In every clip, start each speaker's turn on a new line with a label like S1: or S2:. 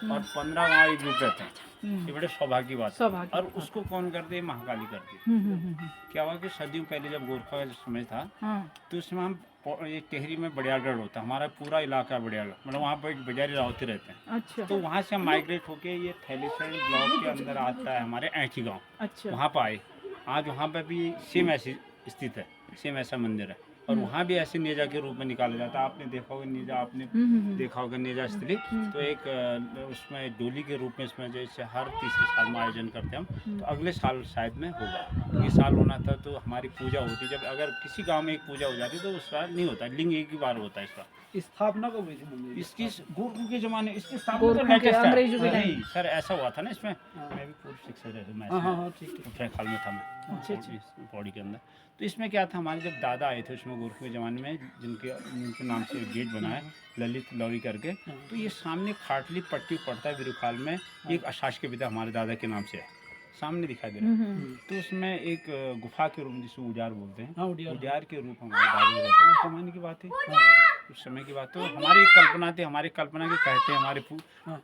S1: और 15 गाँव एक ग्रुप रहते हैं। ये बड़े सौभाग्य की बात है। और उसको कौन करते है? महाकाली करती है। क्या हुआ कि सदियों पहले जब गोरखा का समय था तो उसमें हम ये टेहरी में बड़ियागढ़ होता है, हमारा पूरा इलाका बड़ियागढ़, मतलब वहाँ पर बजारी रावती रहते हैं।
S2: अच्छा।
S1: तो वहाँ से हम माइग्रेट होके ये थैलीसैंड ब्लॉक के अंदर आता है हमारे ऐठी गाँव।
S2: अच्छा।
S1: वहाँ पर आए। आज वहाँ पर भी सेम ऐसी स्थित है, सेम ऐसा मंदिर है। और वहाँ भी ऐसे नेजा के रूप में निकाला जाता है। आपने देखा होगा नेजा, आपने देखा होगा नेजा स्थली, तो एक उसमें डोली के रूप में इसमें जैसे हर तीसरे साल में आयोजन करते हैं हम। तो अगले साल शायद में होगा। ये साल होना था तो हमारी पूजा होती, जब अगर किसी गांव में एक पूजा हो जाती तो उस साल नहीं होता, लिंग एक ही बार होता है इसका।
S3: स्थापना कब हुई थी मंदिर की?
S1: इसकी गोरखों के जमाने, इसकी स्थापना तो लेटेस्ट है। नहीं सर, ऐसा हुआ था ना इसमें, मैं भी पूर्व शिक्षक रहा, मैं उत्तराखंड में था मैं पौड़ी के अंदर। तो इसमें क्या था, हमारे जब दादा आए थे उसमें गोरखों के ज़माने में, जिनके नाम से गेट बना है ललित लौरी करके, तो ये सामने खाटली पट्टी पड़ता है विरुखाल में, एक अशासकीय विधा हमारे दादा के नाम से है, सामने दिखाई दे रहा है। तो उसमें एक गुफा के रूप जिसको उजाड़ बोलते हैं, उजाड़ के रूप हमारे दादा रहते हैं। उस जमाने की बात है, उस समय की बात। तो हमारी कल्पना थी, हमारी कल्पना के कहते हैं हमारे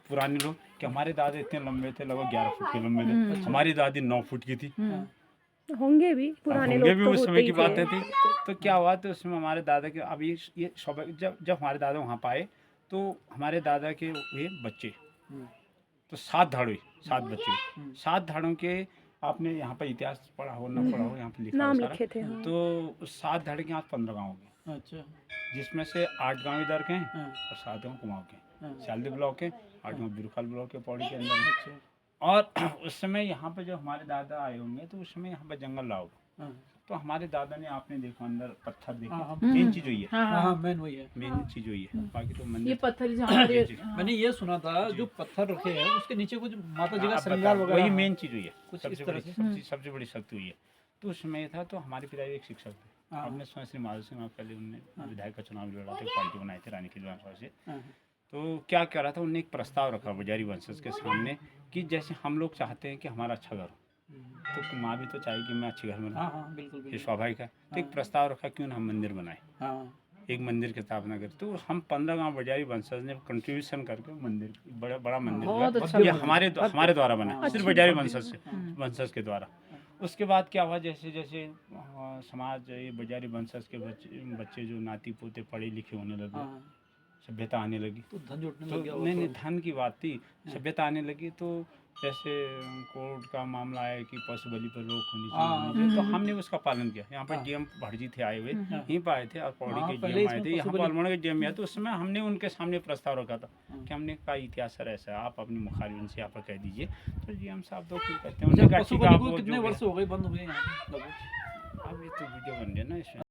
S1: पुराने लोग कि हमारे दादा इतने लंबे थे, लगभग 11 फुट के लंबे थे। हमारी दादी 9 फुट की थी।
S2: होंगे भी पुराने लोग,
S1: भी
S2: तो
S1: उस समय की
S2: होते ही
S1: बातें थी। तो क्या हुआ, तो उसमें हमारे दादा के, अब ये जब हमारे दादा वहाँ पाए तो हमारे दादा के ये बच्चे, तो 7 धाड़ हुई, 7 बच्चे, 7 धाड़ों के आपने यहाँ पर इतिहास पढ़ा हो ना पढ़ा हो, यहाँ पे लिखा
S2: नाम
S1: हो
S2: लिखे थे। हाँ।
S1: तो 7 धाड़ के यहाँ 15 गाँव हो गए।
S3: अच्छा।
S1: जिसमें से 8 गाँव इधर के हैं और 7 गाँव कुमाऊँ के, शालदी ब्लॉक के, 8 गाँव बिरुखाल ब्लॉक के पौड़ी के अंदर। और उस समय यहाँ पे जब हमारे दादा आए होंगे तो उस समय यहाँ पे जंगल रहा होगा। तो हमारे दादा ने, आपने देखा अंदर पत्थर देखे, मेन चीज वही है।
S3: मेन वही है,
S1: मेन चीज वही है, बाकी तो मंदिर।
S2: ये पत्थर जहाँ
S3: मैंने ये सुना था जो पत्थर रखे हैं उसके नीचे कुछ माता जी का श्रृंगार वगैरह,
S1: वही मेन चीज हुई है,
S3: कुछ
S1: सबसे
S3: इस तरह
S1: बड़ी सबसे बड़ी शक्ति हुई है। तो उस समय था, तो हमारे पिताजी एक शिक्षक थे, आपने सुना श्री माधव सिंह, पहले उन्होंने विधायक का चुनाव लड़ा था, पार्टी बनाई थी रानी की विधानसभा से। तो क्या कह रहा था, उन्होंने एक प्रस्ताव रखा बजारी वंशज के सामने कि जैसे हम लोग चाहते हैं कि हमारा अच्छा घर हो, तो माँ भी तो चाहेगी मैं अच्छे घर में रहूं,
S3: बिल्कुल
S1: ये स्वाभाविक है। तो एक प्रस्ताव रखा, क्यों ना हम मंदिर बनाए, एक मंदिर की स्थापना करें। तो हम 15 गांव बजारी वंशज ने कंट्रीब्यूशन करके मंदिर, बड़ा मंदिर हुआ। ये हमारे द्वारा बना, सिर्फ बजारी वंशज के द्वारा। उसके बाद क्या हुआ, जैसे जैसे समाज, ये बजारी वंशज के बच्चे जो नाती पोते पढ़े लिखे होने लगे, सभ्यता आने लगी, तो धन जुटने लग गया। नहीं, धन की बात थी, सभ्यता आने लगी। तो जैसे कोर्ट का मामला आया कि पशु बलि पर रोक होनी चाहिए, तो हमने उसका पालन किया। यहाँ पर डीएम भटजी थे आए हुए, यहीं पर आए थे, और पौड़ी के डीएम आए थे, यहाँ पर अल्मोड़ा के डीएम आए। तो उस समय हमने उनके सामने प्रस्ताव रखा था कि हमने कहा इतिहास सर ऐसा है, आप अपनी मुखारबिन से यहाँ पर कह दीजिए। तो डीएम साहब तो ठीक कहते हैं,
S3: कितने वर्ष हो गए बंद हुए यहाँ?
S1: अब ये तो वीडियो बन गया ना इसमें।